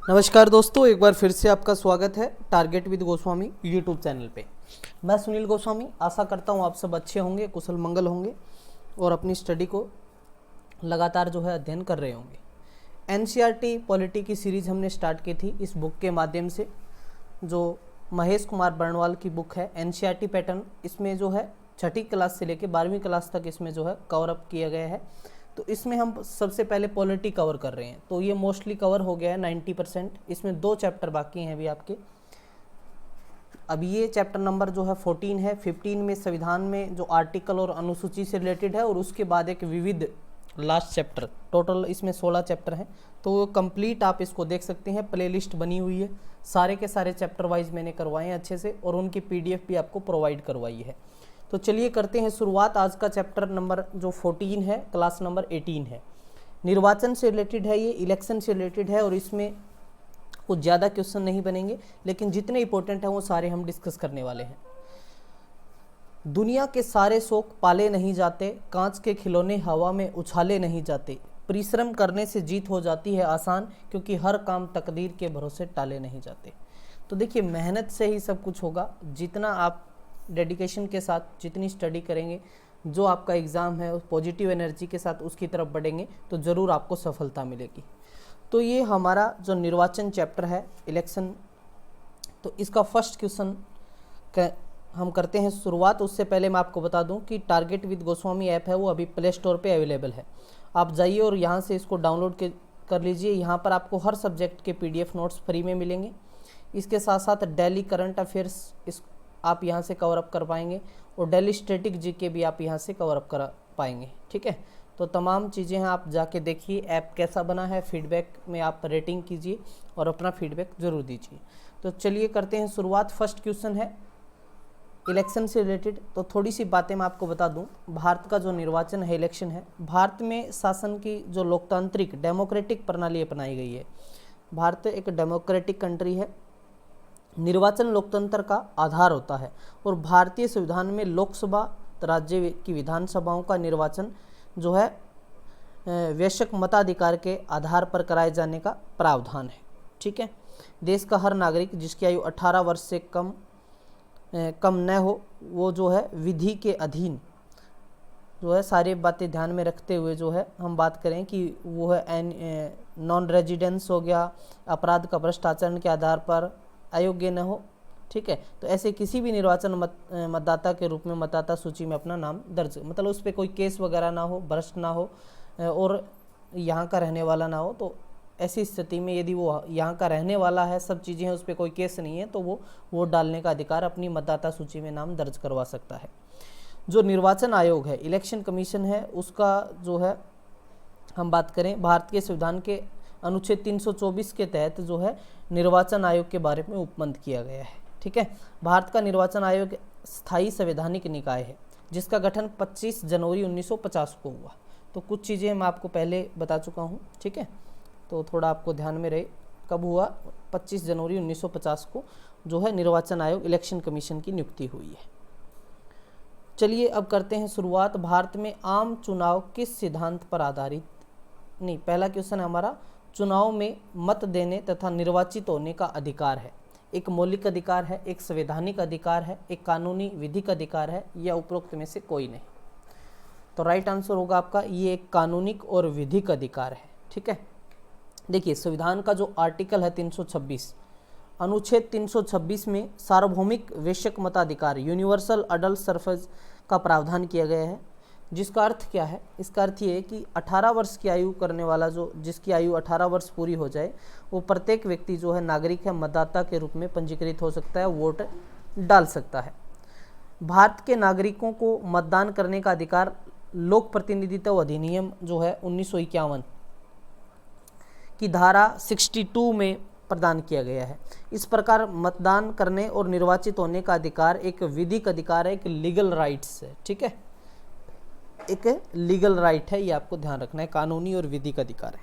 नमस्कार दोस्तों, एक बार फिर से आपका स्वागत है target with Goswami YouTube channel पे। मैं सुनील गोस्वामी आशा करता हूँ आप सब अच्छे होंगे, कुशल मंगल होंगे और अपनी स्टडी को लगातार अध्ययन कर रहे होंगे। एनसीईआरटी पॉलिटी की सीरीज़ हमने स्टार्ट की थी इस बुक के माध्यम से, जो महेश कुमार बर्णवाल की बुक है एनसीईआरटी पैटर्न। इसमें छठी क्लास से लेकर 12वीं क्लास तक इसमें कवर अप किया गया है। तो इसमें हम सबसे पहले पॉलिटी कवर कर रहे हैं, तो ये मोस्टली कवर हो गया है 90%। इसमें 2 चैप्टर बाकी हैं अभी आपके। अब ये चैप्टर नंबर 14 है। 15 में संविधान में जो आर्टिकल और अनुसूची से रिलेटेड है, और उसके बाद एक विविध लास्ट चैप्टर। टोटल इसमें 16 चैप्टर हैं, तो कंप्लीट आप इसको देख सकते हैं। प्लेलिस्ट बनी हुई है, सारे के सारे चैप्टर वाइज मैंने करवाए हैं अच्छे से, और उनकी PDF भी आपको प्रोवाइड करवाई है। तो चलिए करते हैं शुरुआत। आज का चैप्टर नंबर 14 है, क्लास नंबर 18 है। निर्वाचन से रिलेटेड है, ये इलेक्शन से रिलेटेड है, और इसमें कुछ ज़्यादा क्वेश्चन नहीं बनेंगे, लेकिन जितने इंपॉर्टेंट हैं वो सारे हम डिस्कस करने वाले हैं। दुनिया के सारे शौक पाले नहीं जाते, कांच के खिलौने हवा में उछाले नहीं जाते, परिश्रम करने से जीत हो जाती है आसान, क्योंकि हर काम तकदीर के भरोसे टाले नहीं जाते। तो देखिए, मेहनत से ही सब कुछ होगा। जितना आप डेडिकेशन के साथ जितनी स्टडी करेंगे, जो आपका एग्ज़ाम है उस पॉजिटिव एनर्जी के साथ उसकी तरफ बढ़ेंगे, तो ज़रूर आपको सफलता मिलेगी। तो ये हमारा जो निर्वाचन चैप्टर है, इलेक्शन, तो इसका फर्स्ट क्वेश्चन हम करते हैं शुरुआत। उससे पहले मैं आपको बता दूं कि टारगेट विद गोस्वामी ऐप है, वो अभी प्ले स्टोर पे अवेलेबल है। आप जाइए और यहाँ से इसको डाउनलोड कर लीजिए। यहाँ पर आपको हर सब्जेक्ट के PDF नोट्स फ्री में मिलेंगे। इसके साथ साथ डेली करंट अफेयर्स आप यहाँ से कवर अप कर पाएंगे, और डेली स्टैटिक GK भी आप यहाँ से कवर अप कर पाएंगे। ठीक है, तो तमाम चीज़ें हैं, आप जाके देखिए ऐप कैसा बना है। फीडबैक में आप रेटिंग कीजिए और अपना फीडबैक ज़रूर दीजिए। तो चलिए करते हैं शुरुआत। फर्स्ट क्वेश्चन है इलेक्शन से रिलेटेड। तो थोड़ी सी बातें मैं आपको बता दूं। भारत का जो निर्वाचन है, इलेक्शन है, भारत में शासन की जो लोकतांत्रिक डेमोक्रेटिक प्रणाली अपनाई गई है। भारत एक डेमोक्रेटिक कंट्री है। निर्वाचन लोकतंत्र का आधार होता है, और भारतीय संविधान में लोकसभा, राज्य की विधानसभाओं का निर्वाचन वैश्विक मताधिकार के आधार पर कराए जाने का प्रावधान है। ठीक है, देश का हर नागरिक जिसकी आयु 18 वर्ष से कम न हो, वो विधि के अधीन सारी बातें ध्यान में रखते हुए हम बात करें कि वो है नॉन रेजिडेंस हो गया, अपराध का भ्रष्ट आचरण के आधार पर अयोग्य न हो। ठीक है, तो ऐसे किसी भी निर्वाचन मतदाता के रूप में मतदाता सूची में अपना नाम दर्ज, मतलब उस पर कोई केस वगैरह ना हो, भ्रष्ट ना हो, और यहाँ का रहने वाला ना हो। तो ऐसी स्थिति में यदि वो यहाँ का रहने वाला है, सब चीज़ें हैं, उस पर कोई केस नहीं है, तो वो वोट डालने का अधिकार अपनी मतदाता सूची में नाम दर्ज करवा सकता है। जो निर्वाचन आयोग है, इलेक्शन कमीशन है, उसका हम बात करें, भारतीय संविधान के अनुच्छेद 324 के तहत निर्वाचन आयोग के बारे में उपबंध किया गया है। ठीक है, भारत का निर्वाचन आयोग स्थायी संवैधानिक निकाय है, जिसका गठन 25 जनवरी 1950 को हुआ। तो कुछ चीज़ें मैं आपको पहले बता चुका हूँ। ठीक है, तो थोड़ा आपको ध्यान में रहे, कब हुआ? 25 जनवरी 1950 को निर्वाचन आयोग, इलेक्शन कमीशन की नियुक्ति हुई है। चलिए अब करते हैं शुरुआत। भारत में आम चुनाव किस सिद्धांत पर आधारित? नहीं, पहला क्वेश्चन है हमारा, चुनाव में मत देने तथा निर्वाचित होने का अधिकार है, एक मौलिक अधिकार है, एक संवैधानिक अधिकार है, एक कानूनी विधिक अधिकार है, या उपरोक्त में से कोई नहीं? तो राइट आंसर होगा आपका ये एक कानूनिक और विधिक अधिकार है। ठीक है, देखिए संविधान का जो आर्टिकल है 326, अनुच्छेद 326 में सार्वभौमिक वैश्विक मताधिकार, यूनिवर्सल अडल्ट सफरेज का प्रावधान किया गया है। जिसका अर्थ क्या है? इसका अर्थ ये है कि 18 वर्ष की आयु करने वाला, जिसकी आयु 18 वर्ष पूरी हो जाए, वो प्रत्येक व्यक्ति नागरिक है, मतदाता के रूप में पंजीकृत हो सकता है, वोट डाल सकता है। भारत के नागरिकों को मतदान करने का अधिकार लोक प्रतिनिधित्व अधिनियम 1951 की धारा 62 में प्रदान किया गया है। इस प्रकार मतदान करने और निर्वाचित होने का अधिकार एक विधिक अधिकार है, एक लीगल राइट्स है। ठीक है, एक लीगल राइट है, ये आपको ध्यान रखना है, कानूनी और विधिक अधिकार है।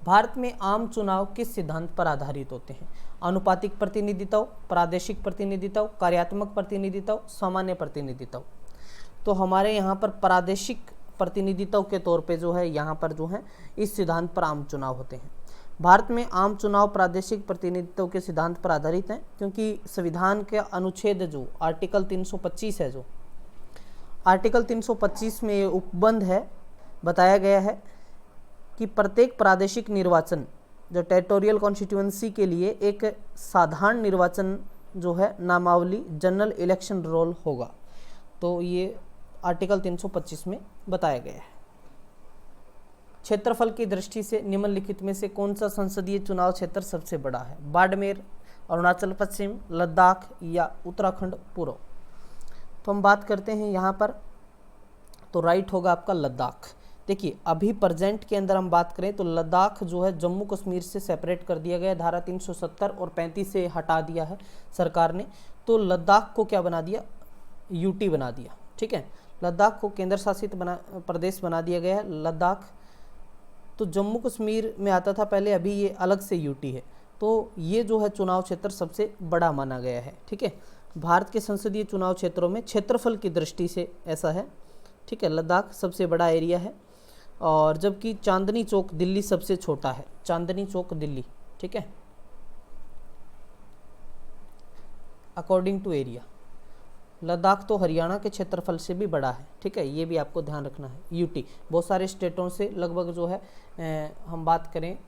भारत में आम चुनाव किस सिद्धांत पर आधारित होते हैं? अनुपातिक प्रतिनिधित्व, प्रादेशिक प्रतिनिधित्व, कार्यात्मक प्रतिनिधित्व, सामान्य प्रतिनिधित्व। तो हमारे यहाँ पर प्रादेशिक प्रतिनिधित्व के तौर पे यहाँ पर इस सिद्धांत पर आम चुनाव होते हैं। भारत में आम चुनाव प्रादेशिक प्रतिनिधित्व के सिद्धांत पर आधारित हैं, क्योंकि संविधान के अनुच्छेद जो आर्टिकल 325 है, जो आर्टिकल 325 में ये उपबंध है, बताया गया है कि प्रत्येक प्रादेशिक निर्वाचन जो टेरिटोरियल कॉन्स्टिट्यूएंसी के लिए एक साधारण निर्वाचन जो है नामावली जनरल इलेक्शन रोल होगा। तो ये आर्टिकल 325 में बताया गया है। क्षेत्रफल की दृष्टि से निम्नलिखित में से कौन सा संसदीय चुनाव क्षेत्र सबसे बड़ा है? बाड़मेर, अरुणाचल पश्चिम, लद्दाख या उत्तराखंड पूर्व? तो हम बात करते हैं यहाँ पर, तो राइट होगा आपका लद्दाख। देखिए अभी प्रेजेंट के अंदर हम बात करें तो लद्दाख जो है जम्मू कश्मीर से सेपरेट कर दिया गया, धारा 370 और 35 से हटा दिया है सरकार ने। तो लद्दाख को क्या बना दिया? यूटी बना दिया। ठीक है, लद्दाख को केंद्र शासित प्रदेश बना दिया गया है। लद्दाख तो जम्मू कश्मीर में आता था पहले, अभी ये अलग से यूटी है। तो ये जो है चुनाव क्षेत्र सबसे बड़ा माना गया है। ठीक है, भारत के संसदीय चुनाव क्षेत्रों में क्षेत्रफल की दृष्टि से ऐसा है। ठीक है, लद्दाख सबसे बड़ा एरिया है, और जबकि चांदनी चौक दिल्ली सबसे छोटा है। चांदनी चौक दिल्ली, ठीक है, अकॉर्डिंग टू एरिया। लद्दाख तो हरियाणा के क्षेत्रफल से भी बड़ा है। ठीक है, ये भी आपको ध्यान रखना है। यूटी बहुत सारे स्टेटों से लगभग जो है हम बात करें,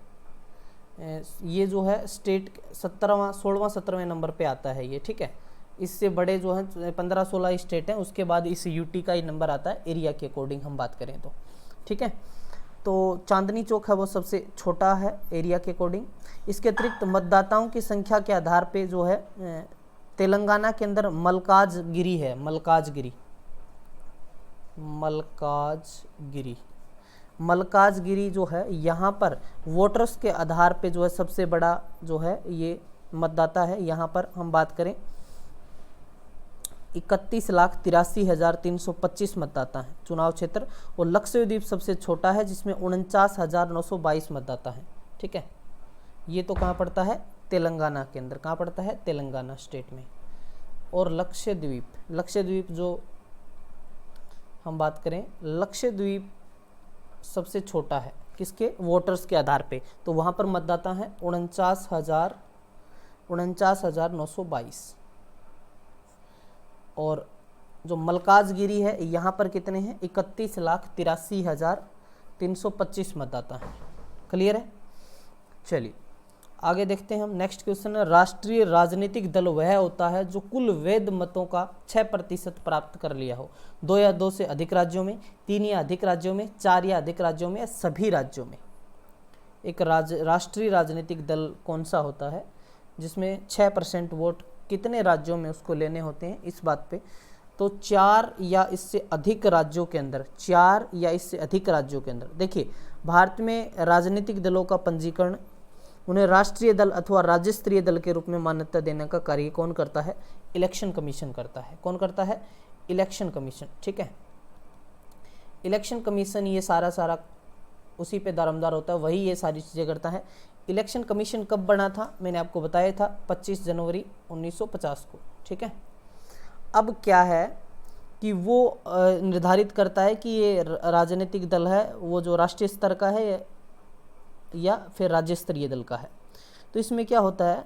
ये जो है स्टेट 16वां 17वें नंबर पे आता है ये। ठीक है, इससे बड़े जो हैं 15-16 स्टेट हैं, उसके बाद इस यूटी का ही नंबर आता है एरिया के अकॉर्डिंग हम बात करें तो। ठीक है, तो चांदनी चौक है वो सबसे छोटा है एरिया के अकॉर्डिंग। इसके अतिरिक्त मतदाताओं की संख्या के आधार पे जो है तेलंगाना के अंदर मलकाजगिरी है। मलकाजगिरी जो है यहाँ पर वोटर्स के आधार पे जो है सबसे बड़ा जो है ये मतदाता है। यहाँ पर हम बात करें 31,83,325 मतदाता हैं चुनाव क्षेत्र। और लक्षद्वीप सबसे छोटा है जिसमें 49,922 मतदाता हैं। ठीक है, ये तो कहाँ पड़ता है? तेलंगाना के अंदर। कहाँ पड़ता है? तेलंगाना स्टेट में। और लक्षद्वीप जो हम बात करें, लक्षद्वीप सबसे छोटा है किसके? वोटर्स के आधार पे। तो वहाँ पर मतदाता हैं 49,922। और जो मलकाजगिरी है यहाँ पर कितने हैं? 31,83,325 मतदाता हैं। क्लियर है? चलिए आगे देखते हैं हम। नेक्स्ट क्वेश्चन है, राष्ट्रीय राजनीतिक दल वह होता है जो कुल वैध मतों का 6% प्राप्त कर लिया हो। 2 या 2 से अधिक राज्यों में, 3 या अधिक राज्यों में, 4 या अधिक राज्यों में, या सभी राज्यों में। एक राष्ट्रीय राजनीतिक दल कौन सा होता है जिसमें 6% वोट कितने राज्यों में उसको लेने होते हैं, इस बात पे। तो 4 या इससे अधिक राज्यों के अंदर, 4 या इससे अधिक राज्यों के अंदर। देखिए भारत में राजनीतिक दलों का पंजीकरण, उन्हें राष्ट्रीय दल अथवा राज्य स्तरीय दल के रूप में मान्यता देने का कार्य कौन करता है? इलेक्शन कमीशन करता है। कौन करता है? Election commission. ठीक है, इलेक्शन कमीशन ये सारा उसी पे दारोमदार होता है, वही ये सारी चीज़ें करता है। इलेक्शन कमीशन कब बना था? मैंने आपको बताया था 25 जनवरी 1950 को। ठीक है, अब क्या है कि वो निर्धारित करता है कि ये राजनीतिक दल है वो जो राष्ट्रीय स्तर का है या फिर राज्य स्तरीय दल का है। तो इसमें क्या होता है,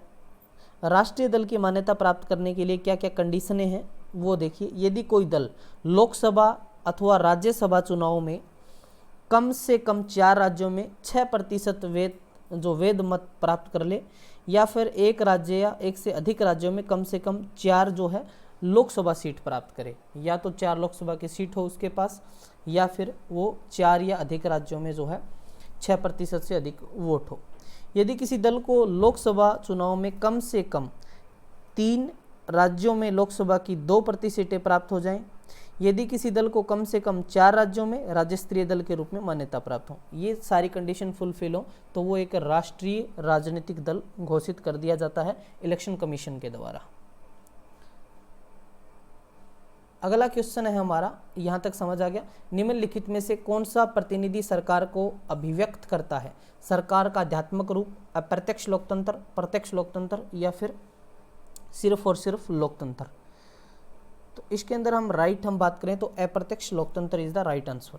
राष्ट्रीय दल की मान्यता प्राप्त करने के लिए क्या क्या कंडीशनें हैं वो देखिए। यदि कोई दल लोकसभा अथवा राज्यसभा चुनाव में कम से कम 4 राज्यों में 6% वैध मत प्राप्त कर ले, या फिर एक राज्य या एक से अधिक राज्यों में कम से कम 4 जो है लोकसभा सीट प्राप्त करे, या तो 4 लोकसभा की सीट हो उसके पास, या फिर वो 4 या अधिक राज्यों में जो है 6% से अधिक वोट हो। यदि किसी दल को लोकसभा चुनाव में कम से कम 3 राज्यों में लोकसभा की 2 सीटें प्राप्त हो जाएं, यदि किसी दल को कम से कम 4 राज्यों में राज्य स्तरीय दल के रूप में मान्यता प्राप्त हो, ये सारी कंडीशन फुलफिल हो, तो वो एक राष्ट्रीय राजनीतिक दल घोषित कर दिया जाता है इलेक्शन कमीशन के द्वारा। अगला क्वेश्चन है हमारा, यहाँ तक समझ आ गया। निम्नलिखित में से कौन सा प्रतिनिधि सरकार को अभिव्यक्त करता है? सरकार का आध्यात्मिक रूप, अप्रत्यक्ष लोकतंत्र, प्रत्यक्ष लोकतंत्र, या फिर सिर्फ और सिर्फ लोकतंत्र? तो इसके अंदर हम बात करें तो अप्रत्यक्ष लोकतंत्र is the right answer.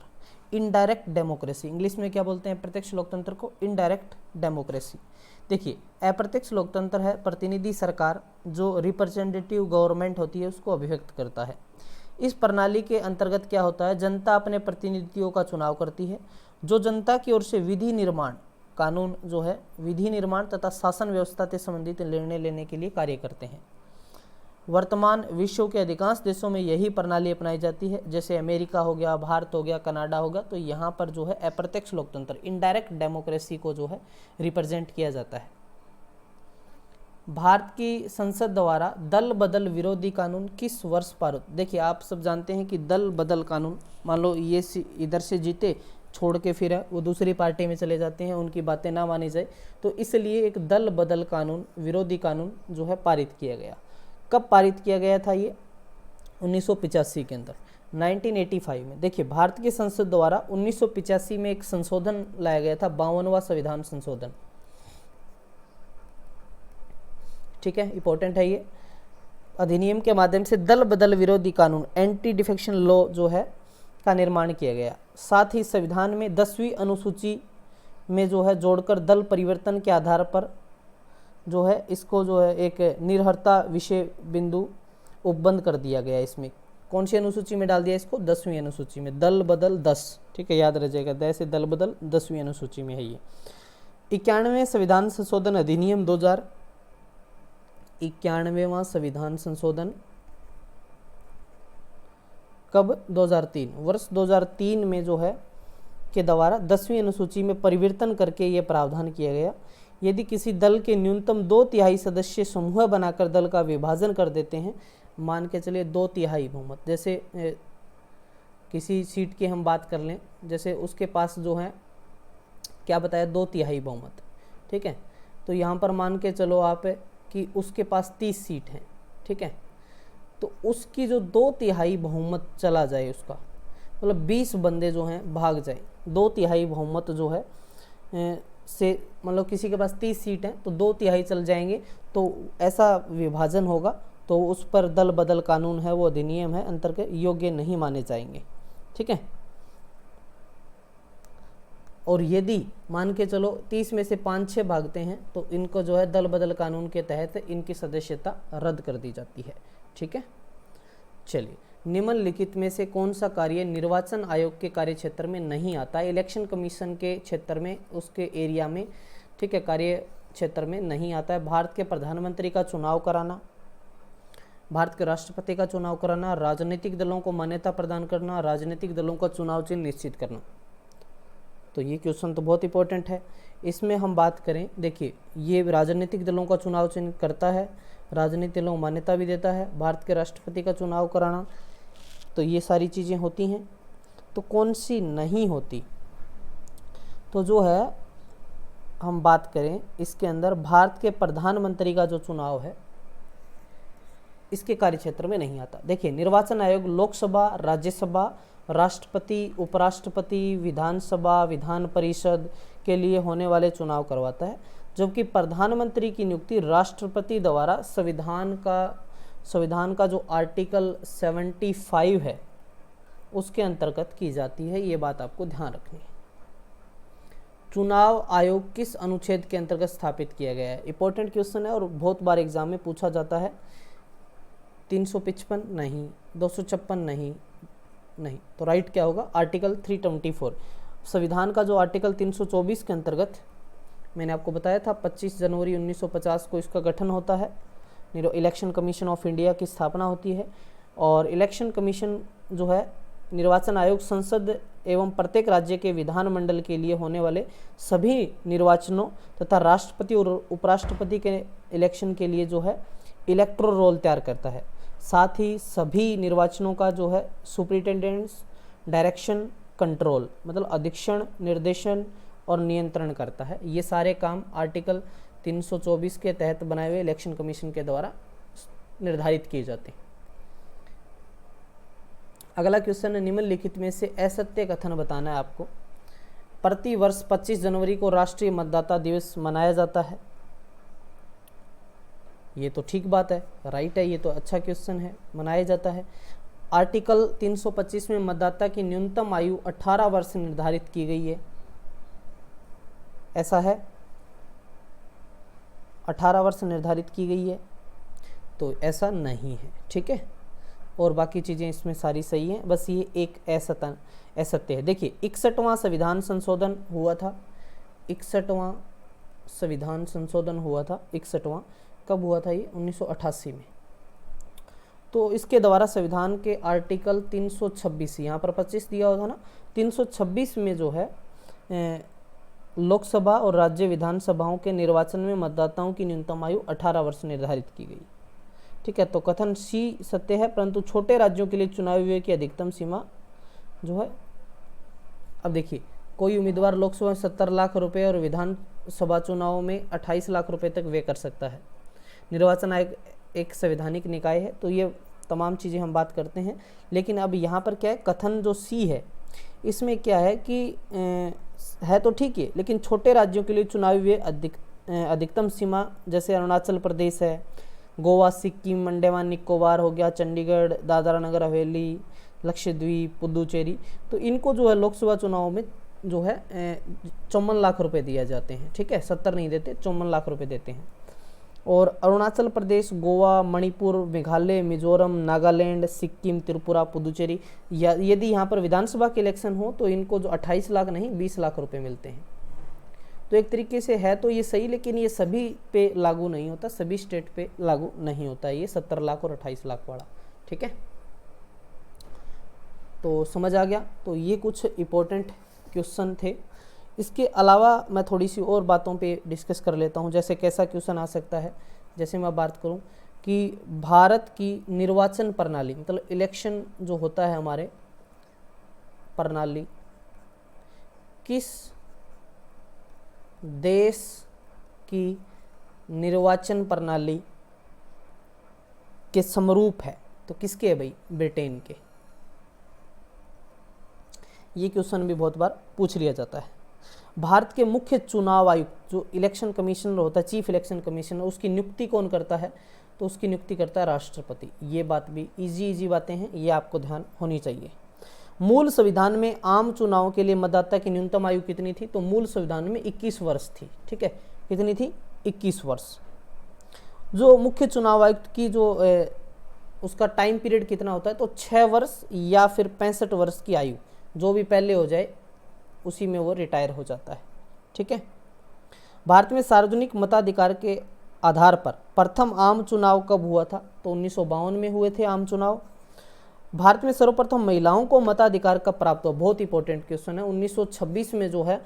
Indirect democracy, English में क्या बोलते हैं प्रत्यक्ष लोकतंत्र को? Indirect democracy. देखिए अप्रत्यक्ष लोकतंत्र है प्रतिनिधि सरकार, जो रिप्रेजेंटेटिव गवर्नमेंट होती है उसको अभिव्यक्त करता है। इस प्रणाली के अंतर्गत क्या होता है, जनता अपने प्रतिनिधियों का चुनाव करती है, जो जनता की ओर से विधि निर्माण, कानून जो है विधि निर्माण तथा शासन व्यवस्था से संबंधित निर्णय लेने के लिए कार्य करते हैं। वर्तमान विश्व के अधिकांश देशों में यही प्रणाली अपनाई जाती है, जैसे अमेरिका हो गया, भारत हो गया, कनाडा हो गया। तो यहाँ पर जो है अप्रत्यक्ष लोकतंत्र, इनडायरेक्ट डेमोक्रेसी को जो है रिप्रेजेंट किया जाता है। भारत की संसद द्वारा दल बदल विरोधी कानून किस वर्ष पारित? देखिए आप सब जानते हैं कि दल बदल कानून, मान लो ये इधर से जीते, छोड़ के फिर वो दूसरी पार्टी में चले जाते हैं, उनकी बातें ना मानी जाए, तो इसलिए एक दल बदल कानून, विरोधी कानून जो है पारित किया गया। कब पारित किया गया था ये? 1985 के अंदर, 1985 में। देखिए भारत की संसद द्वारा 1985 में एक संशोधन लाया गया था, 52वां संविधान संशोधन। ठीक है, इंपॉर्टेंट है ये। अधिनियम के माध्यम से दल बदल विरोधी कानून, एंटी डिफेक्शन लॉ जो है का निर्माण किया गया। साथ ही संविधान में 10वीं अनुसूची में जो है जोड़कर दल परिवर्तन के आधार पर जो है इसको जो है एक निर्भरता विषय बिंदु उपबंध कर दिया गया। इसमें कौन सी अनुसूची में डाल दिया इसको? 10वीं अनुसूची में, दल बदल 10। ठीक है, याद रह जाएगा, द से दल बदल 10वीं अनुसूची में है ये। 91वें संविधान संशोधन अधिनियम 2000, 91वां संविधान संशोधन कब? 2003, वर्ष 2003 में जो है के द्वारा 10वीं अनुसूची में परिवर्तन करके ये प्रावधान किया गया। यदि किसी दल के न्यूनतम 2/3 सदस्य समूह बनाकर दल का विभाजन कर देते हैं, मान के चलिए 2/3 बहुमत, जैसे किसी सीट की हम बात कर लें, जैसे उसके पास जो है क्या बताया, 2/3 बहुमत। ठीक है, तो यहाँ पर मान के चलो आप कि उसके पास 30 सीट हैं। ठीक है, तो उसकी जो 2/3 बहुमत चला जाए, उसका मतलब 20 बंदे जो हैं भाग जाए, 2/3 बहुमत जो है से, मतलब किसी के पास 30 सीट हैं तो 2/3 चल जाएंगे, तो ऐसा विभाजन होगा, तो उस पर दल बदल कानून है, वो अधिनियम है, अंतर्गत योग्य नहीं माने जाएंगे। ठीक है, और यदि मान के चलो 30 में से 5-6 भागते हैं तो इनको जो है दल बदल कानून के तहत इनकी सदस्यता रद्द कर दी जाती है। ठीक है, चलिए, निम्नलिखित में से कौन सा कार्य निर्वाचन आयोग के कार्य क्षेत्र में नहीं आता? इलेक्शन कमीशन के क्षेत्र में, उसके एरिया में, ठीक है, कार्य क्षेत्र में नहीं आता है। भारत के प्रधानमंत्री का चुनाव कराना, भारत के राष्ट्रपति का चुनाव कराना, राजनीतिक दलों को मान्यता प्रदान करना, राजनीतिक दलों का चुनाव चिन्ह निश्चित करना। तो ये क्वेश्चन तो बहुत इंपॉर्टेंट है। इसमें हम बात करें, देखिए ये राजनीतिक दलों का चुनाव चिन्ह करता है, राजनीतिक दलों को मान्यता भी देता है, भारत के राष्ट्रपति का चुनाव कराना, तो ये सारी चीज़ें होती हैं। तो कौन सी नहीं होती? तो जो है हम बात करें इसके अंदर, भारत के प्रधानमंत्री का जो चुनाव है इसके कार्यक्षेत्र में नहीं आता। देखिए निर्वाचन आयोग लोकसभा, राज्यसभा, राष्ट्रपति, उपराष्ट्रपति, विधानसभा, विधान परिषद के लिए होने वाले चुनाव करवाता है, जबकि प्रधानमंत्री की नियुक्ति राष्ट्रपति द्वारा संविधान का जो आर्टिकल 75 है उसके अंतर्गत की जाती है। ये बात आपको ध्यान रखनी है। चुनाव आयोग किस अनुच्छेद के अंतर्गत स्थापित किया गया है? इंपॉर्टेंट क्वेश्चन है और बहुत बार एग्जाम में पूछा जाता है। 355 नहीं, 256 नहीं, तो राइट क्या होगा? आर्टिकल 324। संविधान का जो आर्टिकल 324 के अंतर्गत मैंने आपको बताया था 25 जनवरी 1950 को इसका गठन होता है, इलेक्शन कमीशन ऑफ इंडिया की स्थापना होती है। और इलेक्शन कमीशन जो है निर्वाचन आयोग संसद एवं प्रत्येक राज्य के विधानमंडल के लिए होने वाले सभी निर्वाचनों तथा राष्ट्रपति और उपराष्ट्रपति के इलेक्शन के लिए जो है इलेक्टोरल रोल तैयार करता है। साथ ही सभी निर्वाचनों का जो है सुपरिटेंडेंट्स डायरेक्शन कंट्रोल, मतलब अधीक्षण, निर्देशन और नियंत्रण करता है। ये सारे काम आर्टिकल 324 के तहत बनाए हुए इलेक्शन कमीशन के द्वारा निर्धारित किए जाते हैं। अगला क्वेश्चन है, निम्नलिखित में से असत्य कथन बताना है आपको। प्रति वर्ष 25 जनवरी को राष्ट्रीय मतदाता दिवस मनाया जाता है। ये तो ठीक बात है, राइट है, ये तो अच्छा क्वेश्चन है, मनाया जाता है। आर्टिकल 325 में मतदाता की न्यूनतम आयु 18 वर्ष निर्धारित की गई है, ऐसा है, 18 वर्ष निर्धारित की गई है, तो ऐसा नहीं है, ठीक है। और बाकी चीज़ें इसमें सारी सही हैं, बस ये एक असत्य है। देखिए 61वां संविधान संशोधन हुआ था, 61वां संविधान संशोधन हुआ था, 61वां कब हुआ था ये? 1988 में। तो इसके द्वारा संविधान के आर्टिकल 326, यहाँ पर 25 दिया हुआ था ना, 326 में जो है लोकसभा और राज्य विधानसभाओं के निर्वाचन में मतदाताओं की न्यूनतम आयु 18 वर्ष निर्धारित की गई, ठीक है। तो कथन सी सत्य है, परंतु छोटे राज्यों के लिए चुनावी व्यय की अधिकतम सीमा जो है, अब देखिए कोई उम्मीदवार लोकसभा में 70 लाख रुपए और विधानसभा चुनाव में 28 लाख रुपए तक व्यय कर सकता है। निर्वाचन आयोग एक संवैधानिक निकाय है, तो ये तमाम चीज़ें हम बात करते हैं। लेकिन अब यहाँ पर क्या है, कथन जो सी है इसमें क्या है कि है तो ठीक है, लेकिन छोटे राज्यों के लिए चुनावी व्यय अधिकतम सीमा, जैसे अरुणाचल प्रदेश है, गोवा, सिक्किम, अंडमान निकोबार हो गया, चंडीगढ़, दादरा नगर हवेली, लक्षद्वीप, पुदुचेरी, तो इनको जो है लोकसभा चुनाव में जो है 54 लाख रुपए दिए जाते हैं, ठीक है, 70 नहीं देते, 54 लाख रुपए देते हैं। और अरुणाचल प्रदेश, गोवा, मणिपुर, मेघालय, मिजोरम, नागालैंड, सिक्किम, त्रिपुरा, पुदुचेरी, यदि यहाँ पर विधानसभा के इलेक्शन हो तो इनको जो 28 लाख नहीं 20 लाख रुपए मिलते हैं। तो एक तरीके से है तो ये सही, लेकिन ये सभी पे लागू नहीं होता, सभी स्टेट पे लागू नहीं होता ये 70 लाख और 28 लाख वाला, ठीक है। तो समझ आ गया। तो ये कुछ इम्पोर्टेंट क्वेश्चन थे। इसके अलावा मैं थोड़ी सी और बातों पे डिस्कस कर लेता हूँ। जैसे कैसा क्वेश्चन आ सकता है, जैसे मैं बात करूँ कि भारत की निर्वाचन प्रणाली, मतलब इलेक्शन जो होता है हमारे प्रणाली, किस देश की निर्वाचन प्रणाली के समरूप है? तो किसके है भाई? ब्रिटेन के। ये क्वेश्चन भी बहुत बार पूछ लिया जाता है। भारत के मुख्य चुनाव आयुक्त जो इलेक्शन कमिश्नर होता है, चीफ इलेक्शन कमिश्नर, उसकी नियुक्ति कौन करता है? तो उसकी नियुक्ति करता है राष्ट्रपति। ये बात भी इजी बातें हैं, ये आपको ध्यान होनी चाहिए। मूल संविधान में आम चुनाव के लिए मतदाता की न्यूनतम आयु कितनी थी? तो मूल संविधान में 21 वर्ष थी, ठीक है। कितनी थी? 21 वर्ष। जो मुख्य चुनाव आयुक्त की जो उसका टाइम पीरियड कितना होता है? तो 6 वर्ष या फिर 65 वर्ष की आयु, जो भी पहले हो जाए उसी में वो रिटायर हो जाता है, ठीक है। भारत में सार्वजनिक मताधिकार के आधार पर प्रथम आम चुनाव कब हुआ था? तो 1952 में हुए थे आम चुनाव। भारत में सर्वप्रथम महिलाओं को मताधिकार कब प्राप्त हुआ? बहुत इंपॉर्टेंट क्वेश्चन है। 1926 में जो है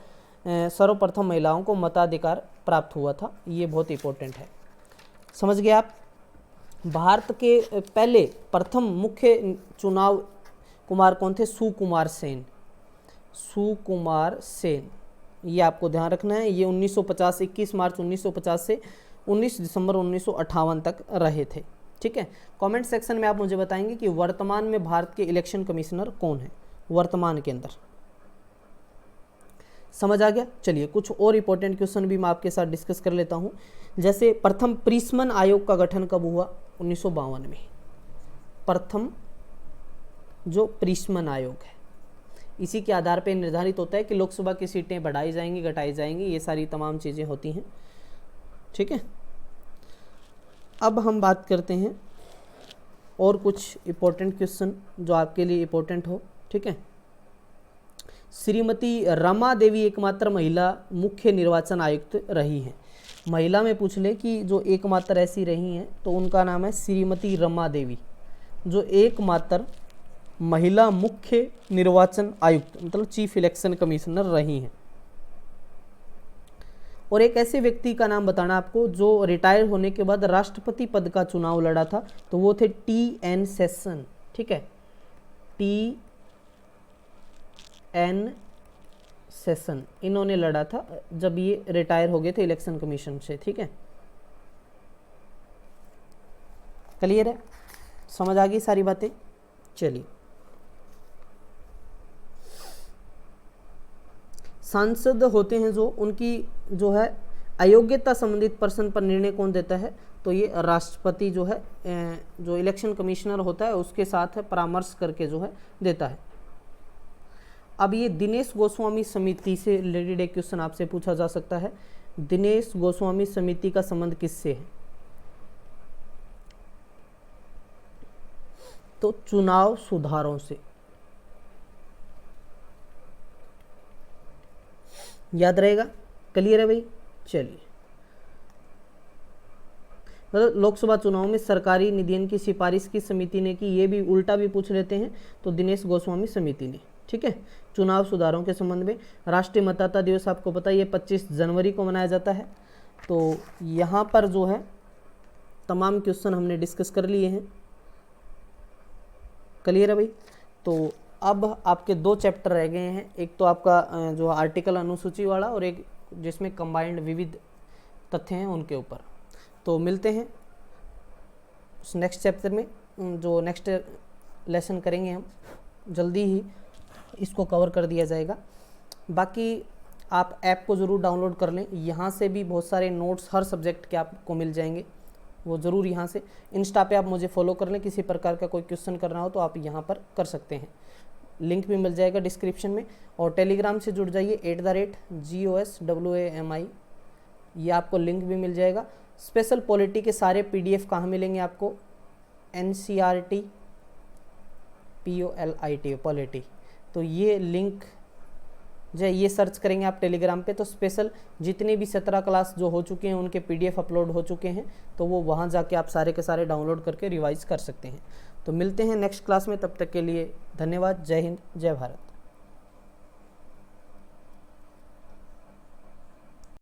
सर्वप्रथम महिलाओं को मताधिकार प्राप्त हुआ था। ये बहुत इंपॉर्टेंट है, समझ गए आप। भारत के पहले प्रथम मुख्य चुनाव कुमार कौन थे? सुकुमार सेन। सुकुमार सेन, ये आपको ध्यान रखना है। ये 1950, 21 मार्च 1950 से 19 दिसंबर 1958 तक रहे थे, ठीक है। कमेंट सेक्शन में आप मुझे बताएंगे कि वर्तमान में भारत के इलेक्शन कमिश्नर कौन है वर्तमान के अंदर। समझ आ गया। चलिए कुछ और इंपॉर्टेंट क्वेश्चन भी मैं आपके साथ डिस्कस कर लेता हूं। जैसे प्रथम प्रीसमन आयोग का गठन कब हुआ? 1952 में। प्रथम जो प्रीसमन आयोग है, इसी के आधार पर निर्धारित होता है कि लोकसभा की सीटें बढ़ाई जाएंगी, घटाई जाएंगी, ये सारी तमाम चीज़ें होती हैं, ठीक है। अब हम बात करते हैं और कुछ इम्पोर्टेंट क्वेश्चन जो आपके लिए इम्पोर्टेंट हो, ठीक है। श्रीमती रमा देवी एकमात्र महिला मुख्य निर्वाचन आयुक्त रही हैं। महिला में पूछ ले कि जो एकमात्र ऐसी रही हैं तो उनका नाम है श्रीमती रमा देवी, जो एकमात्र महिला मुख्य निर्वाचन आयुक्त मतलब चीफ इलेक्शन कमिश्नर रही हैं। और एक ऐसे व्यक्ति का नाम बताना आपको जो रिटायर होने के बाद राष्ट्रपति पद का चुनाव लड़ा था, तो वो थे T.N. सेशन, ठीक है। T.N. सेशन इन्होंने लड़ा था जब ये रिटायर हो गए थे इलेक्शन कमीशन से, ठीक है। क्लियर है? समझ आ गई सारी बातें? चलिए, सांसद होते हैं जो, उनकी जो है अयोग्यता संबंधित प्रश्न पर निर्णय कौन देता है? तो ये राष्ट्रपति जो है जो इलेक्शन कमिश्नर होता है उसके साथ परामर्श करके जो है देता है। अब ये दिनेश गोस्वामी समिति से रिलेटेड एक क्वेश्चन आपसे पूछा जा सकता है, दिनेश गोस्वामी समिति का संबंध किससे है? तो चुनाव सुधारों से। याद रहेगा? क्लियर है भाई? चलिए, मतलब लोकसभा चुनाव में सरकारी निधियन की सिफारिश की समिति ने की, ये भी उल्टा भी पूछ लेते हैं तो दिनेश गोस्वामी समिति ने। ठीक है, चुनाव सुधारों के संबंध में। राष्ट्रीय मतदाता दिवस आपको पता है ये 25 जनवरी को मनाया जाता है। तो यहाँ पर जो है तमाम क्वेश्चन हमने डिस्कस कर लिए हैं। क्लियर है भाई? तो अब आपके 2 चैप्टर रह गए हैं, एक तो आपका जो आर्टिकल अनुसूची वाला और एक जिसमें कंबाइंड विविध तथ्य हैं उनके ऊपर। तो मिलते हैं उस नेक्स्ट चैप्टर में, जो नेक्स्ट लेसन करेंगे हम, जल्दी ही इसको कवर कर दिया जाएगा। बाकी आप ऐप को ज़रूर डाउनलोड कर लें, यहाँ से भी बहुत सारे नोट्स हर सब्जेक्ट के आपको मिल जाएंगे, वो ज़रूर यहाँ से। इंस्टा पे आप मुझे फॉलो कर लें, किसी प्रकार का कोई क्वेश्चन करना हो तो आप यहाँ पर कर सकते हैं, लिंक भी मिल जाएगा डिस्क्रिप्शन में। और टेलीग्राम से जुड़ जाइए @GOSWAMI, ये आपको लिंक भी मिल जाएगा। स्पेशल पॉलिटी के सारे PDF कहाँ मिलेंगे आपको? NCERT POLIT पॉलिटी, तो ये लिंक जो है ये सर्च करेंगे आप टेलीग्राम पे तो स्पेशल जितने भी 17 क्लास जो हो चुके हैं उनके PDF अपलोड हो चुके हैं, तो वो वहाँ जाके आप सारे के सारे डाउनलोड करके रिवाइज कर सकते हैं। तो मिलते हैं नेक्स्ट क्लास में, तब तक के लिए धन्यवाद। जय हिंद, जय भारत।